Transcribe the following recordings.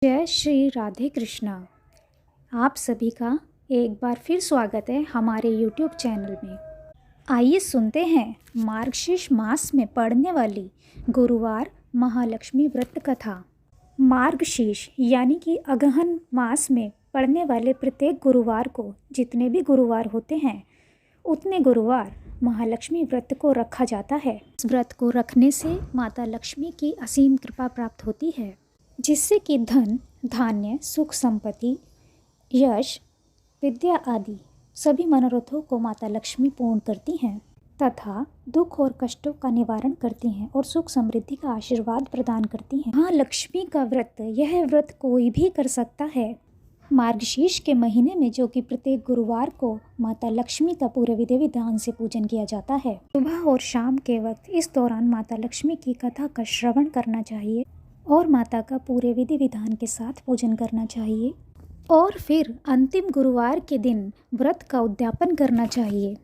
जय श्री राधे कृष्णा। आप सभी का एक बार फिर स्वागत है हमारे YouTube चैनल में। आइए सुनते हैं मार्गशीर्ष मास में पड़ने वाली गुरुवार महालक्ष्मी व्रत कथा। मार्गशीर्ष यानी कि अगहन मास में पड़ने वाले प्रत्येक गुरुवार को जितने भी गुरुवार होते हैं उतने गुरुवार महालक्ष्मी व्रत को रखा जाता है। इस व्रत को रखने से माता लक्ष्मी की असीम कृपा प्राप्त होती है, जिससे कि धन धान्य सुख संपत्ति यश विद्या आदि सभी मनोरथों को माता लक्ष्मी पूर्ण करती हैं तथा दुख और कष्टों का निवारण करती हैं और सुख समृद्धि का आशीर्वाद प्रदान करती हैं। महालक्ष्मी का व्रत, यह व्रत कोई भी कर सकता है। मार्गशीर्ष के महीने में जो कि प्रत्येक गुरुवार को माता लक्ष्मी का पूरे विधि विधान से पूजन किया जाता है। सुबह और शाम के वक्त इस दौरान माता लक्ष्मी की कथा का श्रवण करना चाहिए और माता का पूरे विधि विधान के साथ पूजन करना चाहिए और फिर अंतिम गुरुवार के दिन व्रत का उद्यापन करना चाहिए।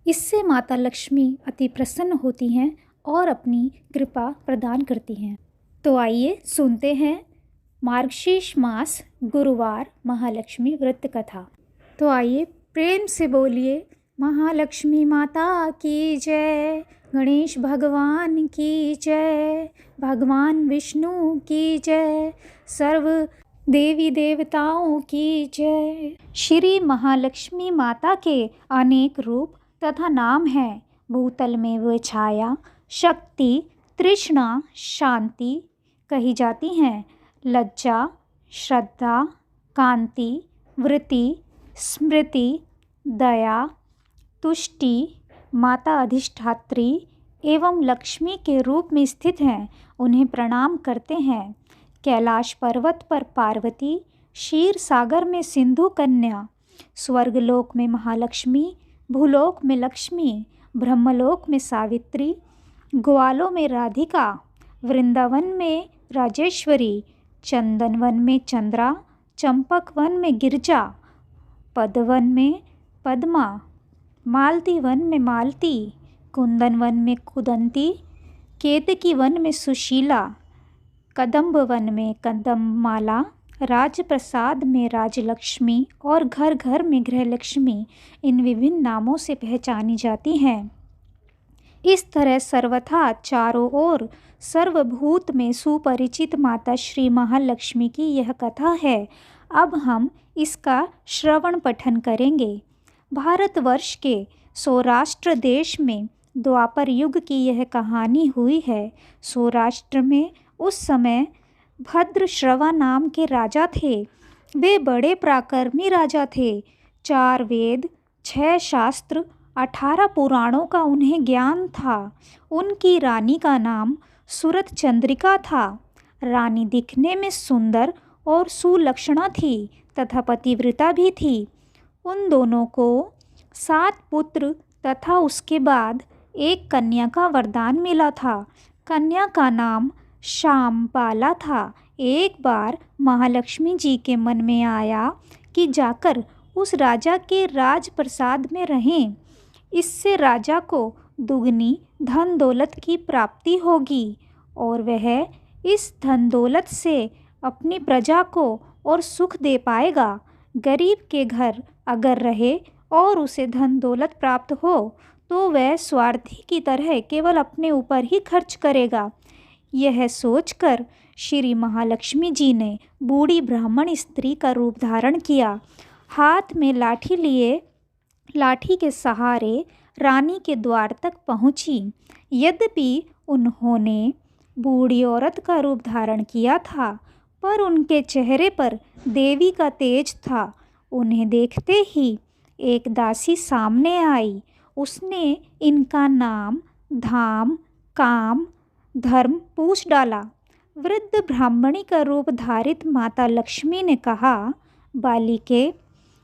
इससे माता लक्ष्मी अति प्रसन्न होती हैं और अपनी कृपा प्रदान करती हैं। तो आइए सुनते हैं मार्गशीर्ष मास गुरुवार महालक्ष्मी व्रत कथा। तो आइए प्रेम से बोलिए महालक्ष्मी माता की जय, गणेश भगवान की जय, भगवान विष्णु की जय, सर्व देवी देवताओं की जय। श्री महालक्ष्मी माता के अनेक रूप तथा नाम हैं। भूतल में वे छाया, शक्ति, तृष्णा, शांति कही जाती हैं। लज्जा, श्रद्धा, कांति, वृत्ति, स्मृति, दया, तुष्टि, माता अधिष्ठात्री एवं लक्ष्मी के रूप में स्थित हैं। उन्हें प्रणाम करते हैं। कैलाश पर्वत पर पार्वती, क्षीर सागर में सिंधु कन्या, स्वर्गलोक में महालक्ष्मी, भूलोक में लक्ष्मी, ब्रह्मलोक में सावित्री, ग्वालों में राधिका, वृंदावन में राजेश्वरी, चंदनवन में चंद्रा, चंपक वन में गिरजा, पद्मवन में पद्मा, मालती वन में मालती, कुंदन वन में कुदंती, केतकी वन में सुशीला, कदम्ब वन में कदम्बमाला, राजप्रसाद में राजलक्ष्मी और घर घर में गृहलक्ष्मी इन विभिन्न नामों से पहचानी जाती हैं। इस तरह सर्वथा चारों ओर सर्वभूत में सुपरिचित माता श्री महालक्ष्मी की यह कथा है। अब हम इसका श्रवण पठन करेंगे। भारतवर्ष के सौराष्ट्र देश में द्वापर युग की यह कहानी हुई है। सौराष्ट्र में उस समय भद्रश्रवा नाम के राजा थे। वे बड़े पराक्रमी राजा थे। 4 वेद, 6 शास्त्र, 18 पुराणों का उन्हें ज्ञान था। उनकी रानी का नाम सूरत चंद्रिका था। रानी दिखने में सुंदर और सुलक्षणा थी तथा पतिव्रता भी थी। उन दोनों को 7 पुत्र तथा उसके बाद एक कन्या का वरदान मिला था। कन्या का नाम श्यामबाला था। एक बार महालक्ष्मी जी के मन में आया कि जाकर उस राजा के राजप्रसाद में रहें। इससे राजा को दुगनी धन दौलत की प्राप्ति होगी और वह इस धन दौलत से अपनी प्रजा को और सुख दे पाएगा। गरीब के घर अगर रहे और उसे धन दौलत प्राप्त हो तो वह स्वार्थी की तरह केवल अपने ऊपर ही खर्च करेगा। यह सोचकर श्री महालक्ष्मी जी ने बूढ़ी ब्राह्मण स्त्री का रूप धारण किया। हाथ में लाठी लिए लाठी के सहारे रानी के द्वार तक पहुंची। यद्यपि उन्होंने बूढ़ी औरत का रूप धारण किया था, पर उनके चेहरे पर देवी का तेज था। उन्हें देखते ही एक दासी सामने आई। उसने इनका नाम, धाम, काम, धर्म पूछ डाला। वृद्ध ब्राह्मणी का रूप धारित माता लक्ष्मी ने कहा, बालिके,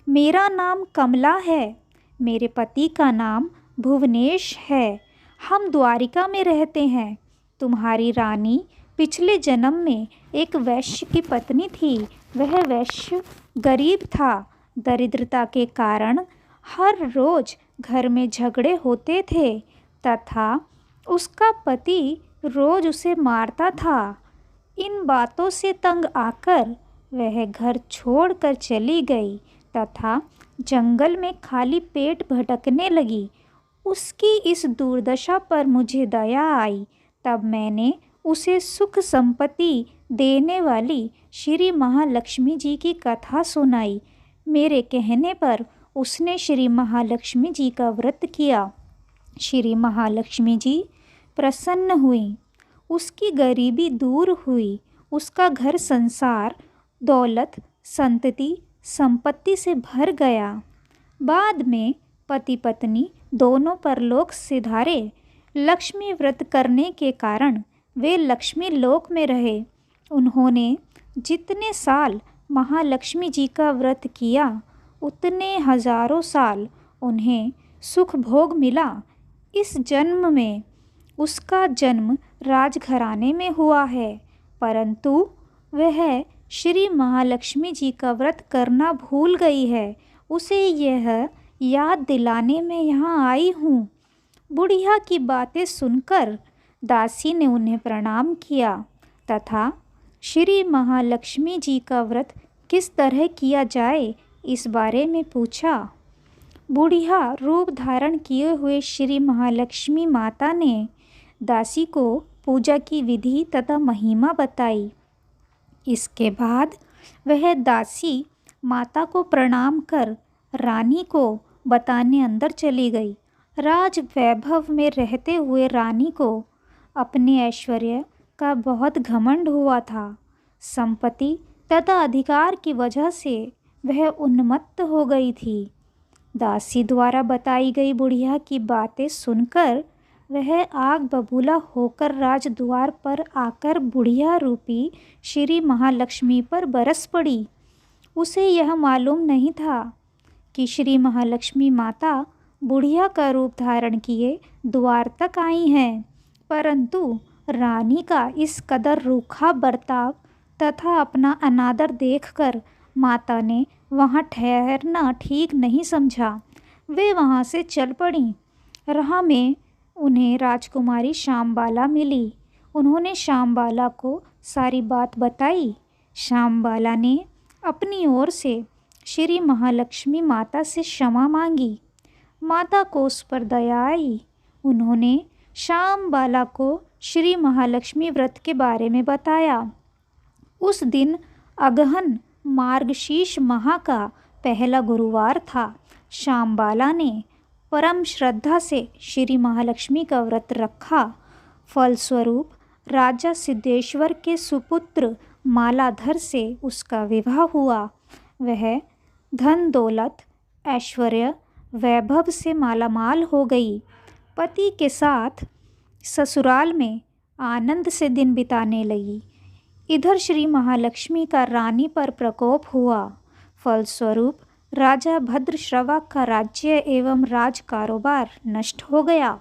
मेरा नाम कमला है। मेरे पति का नाम भुवनेश है। हम द्वारिका में रहते हैं। तुम्हारी रानी पिछले जन्म में एक वैश्य की पत्नी थी। वह वैश्य गरीब था। दरिद्रता के कारण हर रोज घर में झगड़े होते थे तथा उसका पति रोज उसे मारता था। इन बातों से तंग आकर वह घर छोड़कर चली गई तथा जंगल में खाली पेट भटकने लगी। उसकी इस दुर्दशा पर मुझे दया आई। तब मैंने उसे सुख संपत्ति देने वाली श्री महालक्ष्मी जी की कथा सुनाई। मेरे कहने पर उसने श्री महालक्ष्मी जी का व्रत किया। श्री महालक्ष्मी जी प्रसन्न हुई, उसकी गरीबी दूर हुई, उसका घर संसार दौलत संतति संपत्ति से भर गया। बाद में पति पत्नी दोनों परलोक सिधारे। लक्ष्मी व्रत करने के कारण वे लक्ष्मी लोक में रहे। उन्होंने जितने साल महालक्ष्मी जी का व्रत किया उतने हजारों साल उन्हें सुख भोग मिला। इस जन्म में उसका जन्म राजघराने में हुआ है, परंतु वह श्री महालक्ष्मी जी का व्रत करना भूल गई है। उसे यह याद दिलाने में यहाँ आई हूँ। बुढ़िया की बातें सुनकर दासी ने उन्हें प्रणाम किया तथा श्री महालक्ष्मी जी का व्रत किस तरह किया जाए इस बारे में पूछा। बुढ़िया रूप धारण किए हुए श्री महालक्ष्मी माता ने दासी को पूजा की विधि तथा महिमा बताई। इसके बाद वह दासी माता को प्रणाम कर रानी को बताने अंदर चली गई। राज वैभव में रहते हुए रानी को अपने ऐश्वर्य का बहुत घमंड हुआ था। संपत्ति तथा अधिकार की वजह से वह उन्मत्त हो गई थी। दासी द्वारा बताई गई बुढ़िया की बातें सुनकर वह आग बबूला होकर राजद्वार पर आकर बुढ़िया रूपी श्री महालक्ष्मी पर बरस पड़ी। उसे यह मालूम नहीं था कि श्री महालक्ष्मी माता बुढ़िया का रूप धारण किए द्वार तक आई हैं, परंतु रानी का इस कदर रूखा बर्ताव तथा अपना अनादर देखकर माता ने वहाँ ठहरना ठीक नहीं समझा। वे वहाँ से चल पड़ी। राह में उन्हें राजकुमारी श्यामबाला मिली। उन्होंने श्यामबाला को सारी बात बताई। श्यामबाला ने अपनी ओर से श्री महालक्ष्मी माता से क्षमा मांगी। माता को उस पर दया आई। उन्होंने श्यामबाला को श्री महालक्ष्मी व्रत के बारे में बताया। उस दिन अगहन मार्गशीर्ष माह का पहला गुरुवार था। श्यामबाला ने परम श्रद्धा से श्री महालक्ष्मी का व्रत रखा। फलस्वरूप राजा सिद्धेश्वर के सुपुत्र मालाधर से उसका विवाह हुआ। वह धन दौलत ऐश्वर्य वैभव से मालामाल हो गई। पति के साथ ससुराल में आनंद से दिन बिताने लगी। इधर श्री महालक्ष्मी का रानी पर प्रकोप हुआ। फलस्वरूप राजा भद्रश्रवा का राज्य एवं राज कारोबार नष्ट हो गया।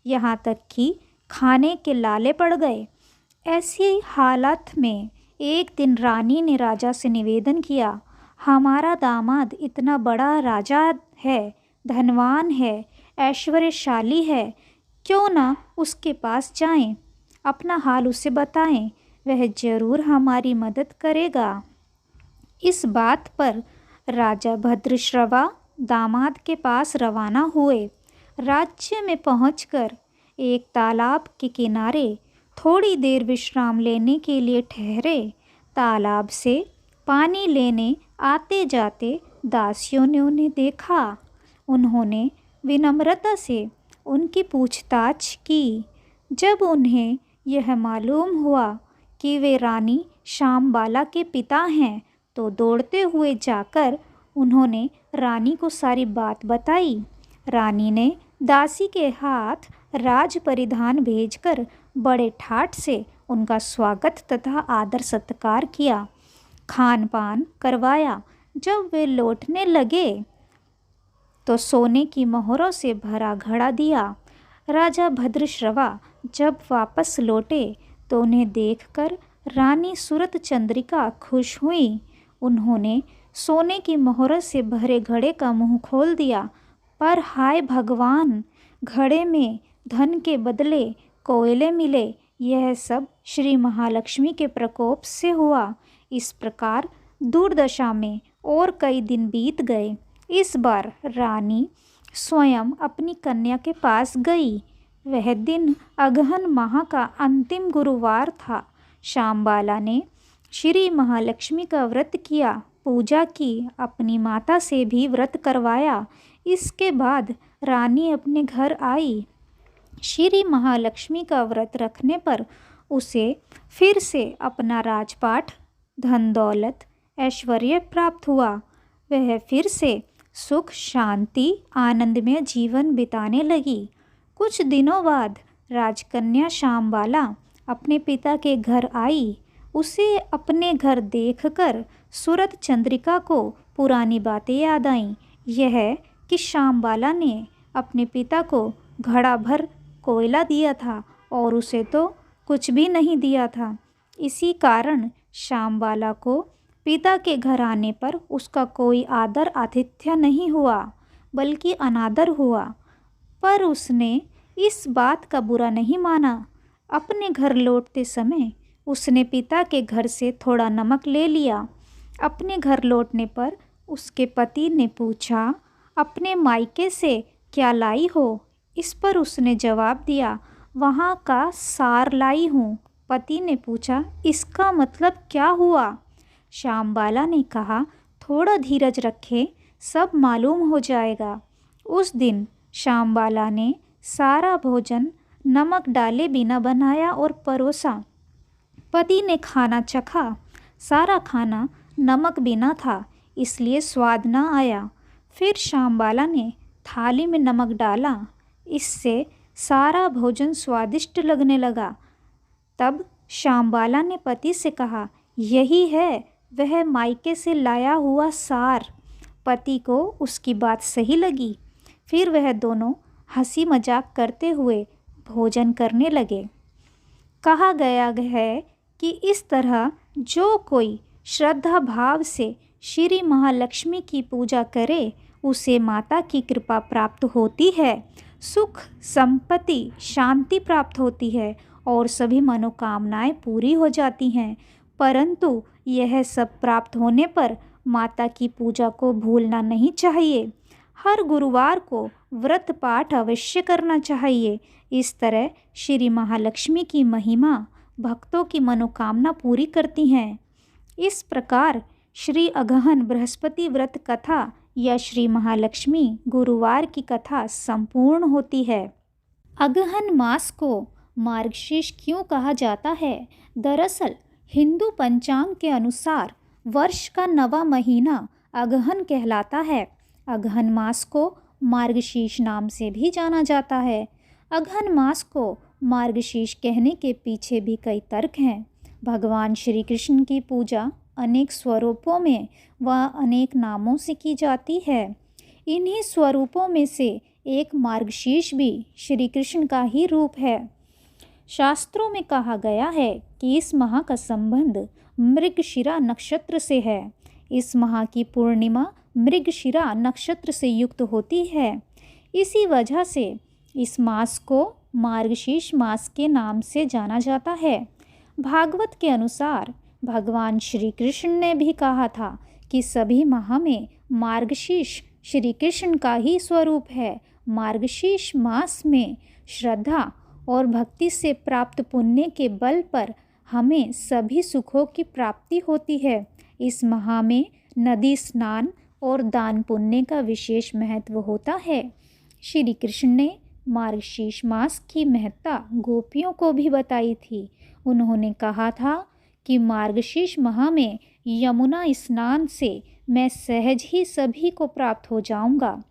यहाँ तक कि खाने के लाले पड़ गए। ऐसी हालत में एक दिन रानी ने राजा से निवेदन किया, हमारा दामाद इतना बड़ा राजा है, धनवान है, ऐश्वर्यशाली है, क्यों ना उसके पास जाएं, अपना हाल उसे बताएं, वह जरूर हमारी मदद करेगा। इस बात पर राजा भद्रश्रवा दामाद के पास रवाना हुए। राज्य में पहुंचकर एक तालाब के किनारे थोड़ी देर विश्राम लेने के लिए ठहरे। तालाब से पानी लेने आते जाते दासियों ने उन्हें देखा। उन्होंने विनम्रता से उनकी पूछताछ की। जब उन्हें यह मालूम हुआ कि वे रानी श्यामबाला के पिता हैं, तो दौड़ते हुए जाकर उन्होंने रानी को सारी बात बताई। रानी ने दासी के हाथ राज परिधान भेजकर बड़े ठाठ से उनका स्वागत तथा आदर सत्कार किया, खान पान करवाया। जब वे लौटने लगे तो सोने की मोहरों से भरा घड़ा दिया। राजा भद्रश्रवा जब वापस लौटे तो उन्हें देखकर रानी सूरत चंद्रिका खुश हुई। उन्होंने सोने की मोहरों से भरे घड़े का मुंह खोल दिया, पर हाय भगवान, घड़े में धन के बदले कोयले मिले। यह सब श्री महालक्ष्मी के प्रकोप से हुआ। इस प्रकार दुर्दशा में और कई दिन बीत गए। इस बार रानी स्वयं अपनी कन्या के पास गई। वह दिन अगहन माह का अंतिम गुरुवार था। श्यामबाला ने श्री महालक्ष्मी का व्रत किया, पूजा की, अपनी माता से भी व्रत करवाया। इसके बाद रानी अपने घर आई। श्री महालक्ष्मी का व्रत रखने पर उसे फिर से अपना राजपाट, धन दौलत, ऐश्वर्य प्राप्त हुआ। वह फिर से सुख, शांति, आनंदमय जीवन बिताने लगी। कुछ दिनों बाद राजकन्या श्यामबाला अपने पिता के घर आई। उसे अपने घर देखकर सूरत चंद्रिका को पुरानी बातें याद आईं। यह कि श्यामबाला ने अपने पिता को घड़ा भर कोयला दिया था और उसे तो कुछ भी नहीं दिया था। इसी कारण श्यामबाला को पिता के घर आने पर उसका कोई आदर आतिथ्य नहीं हुआ, बल्कि अनादर हुआ। पर उसने इस बात का बुरा नहीं माना। अपने घर लौटते समय उसने पिता के घर से थोड़ा नमक ले लिया। अपने घर लौटने पर उसके पति ने पूछा, अपने मायके से क्या लाई हो? इस पर उसने जवाब दिया, वहाँ का सार लाई हूँ। पति ने पूछा, इसका मतलब क्या हुआ? श्यामबाला ने कहा, थोड़ा धीरज रखें, सब मालूम हो जाएगा। उस दिन श्यामबाला ने सारा भोजन नमक डाले बिना बनाया और परोसा। पति ने खाना चखा। सारा खाना नमक बिना था, इसलिए स्वाद न आया। फिर श्यामबाला ने थाली में नमक डाला। इससे सारा भोजन स्वादिष्ट लगने लगा। तब श्यामबाला ने पति से कहा, यही है वह मायके से लाया हुआ सार। पति को उसकी बात सही लगी। फिर वह दोनों हंसी मजाक करते हुए भोजन करने लगे। कहा गया है कि इस तरह जो कोई श्रद्धा भाव से श्री महालक्ष्मी की पूजा करे, उसे माता की कृपा प्राप्त होती है, सुख, संपत्ति, शांति प्राप्त होती है और सभी मनोकामनाएं पूरी हो जाती हैं। परंतु यह सब प्राप्त होने पर माता की पूजा को भूलना नहीं चाहिए। हर गुरुवार को व्रत पाठ अवश्य करना चाहिए। इस तरह श्री महालक्ष्मी की महिमा भक्तों की मनोकामना पूरी करती हैं। इस प्रकार श्री अगहन बृहस्पति व्रत कथा या श्री महालक्ष्मी गुरुवार की कथा संपूर्ण होती है। अगहन मास को मार्गशीर्ष क्यों कहा जाता है? दरअसल हिंदू पंचांग के अनुसार वर्ष का 9वां महीना अगहन कहलाता है। अगहन मास को मार्गशीर्ष नाम से भी जाना जाता है। अगहन मास को मार्गशीर्ष कहने के पीछे भी कई तर्क हैं। भगवान श्री कृष्ण की पूजा अनेक स्वरूपों में व अनेक नामों से की जाती है। इन्हीं स्वरूपों में से एक मार्गशीर्ष भी श्री कृष्ण का ही रूप है। शास्त्रों में कहा गया है कि इस माह का संबंध मृगशिरा नक्षत्र से है। इस माह की पूर्णिमा मृगशिरा नक्षत्र से युक्त होती है। इसी वजह से इस मास को मार्गशीर्ष मास के नाम से जाना जाता है। भागवत के अनुसार भगवान श्री कृष्ण ने भी कहा था कि सभी माह में मार्गशीर्ष श्री कृष्ण का ही स्वरूप है। मार्गशीर्ष मास में श्रद्धा और भक्ति से प्राप्त पुण्य के बल पर हमें सभी सुखों की प्राप्ति होती है। इस माह में नदी स्नान और दान पुण्य का विशेष महत्व होता है। श्री कृष्ण ने मार्गशीर्ष मास की महत्ता गोपियों को भी बताई थी। उन्होंने कहा था कि मार्गशीर्ष माह में यमुना स्नान से मैं सहज ही सभी को प्राप्त हो जाऊंगा।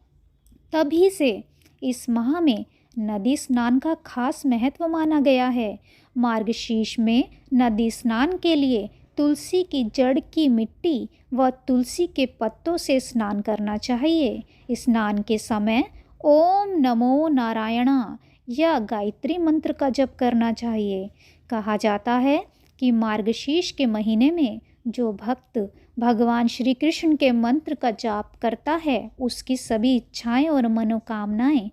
तभी से इस माह में नदी स्नान का खास महत्व माना गया है। मार्गशीर्ष में नदी स्नान के लिए तुलसी की जड़ की मिट्टी व तुलसी के पत्तों से स्नान करना चाहिए। स्नान के समय ओम नमो नारायणा या गायत्री मंत्र का जप करना चाहिए। कहा जाता है कि मार्गशीर्ष के महीने में जो भक्त भगवान श्री कृष्ण के मंत्र का जाप करता है, उसकी सभी इच्छाएं और मनोकामनाएं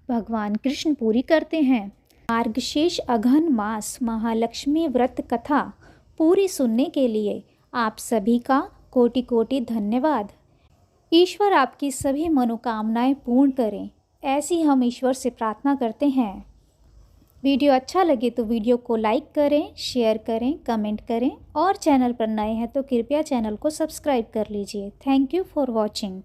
भगवान कृष्ण पूरी करते हैं। मार्गशीर्ष अगहन मास महालक्ष्मी व्रत कथा पूरी सुनने के लिए आप सभी का कोटि कोटि धन्यवाद। ईश्वर आपकी सभी मनोकामनाएं पूर्ण करें, ऐसी हम ईश्वर से प्रार्थना करते हैं। वीडियो अच्छा लगे तो वीडियो को लाइक करें, शेयर करें, कमेंट करें और चैनल पर नए हैं तो कृपया चैनल को सब्सक्राइब कर लीजिए। Thank you for watching.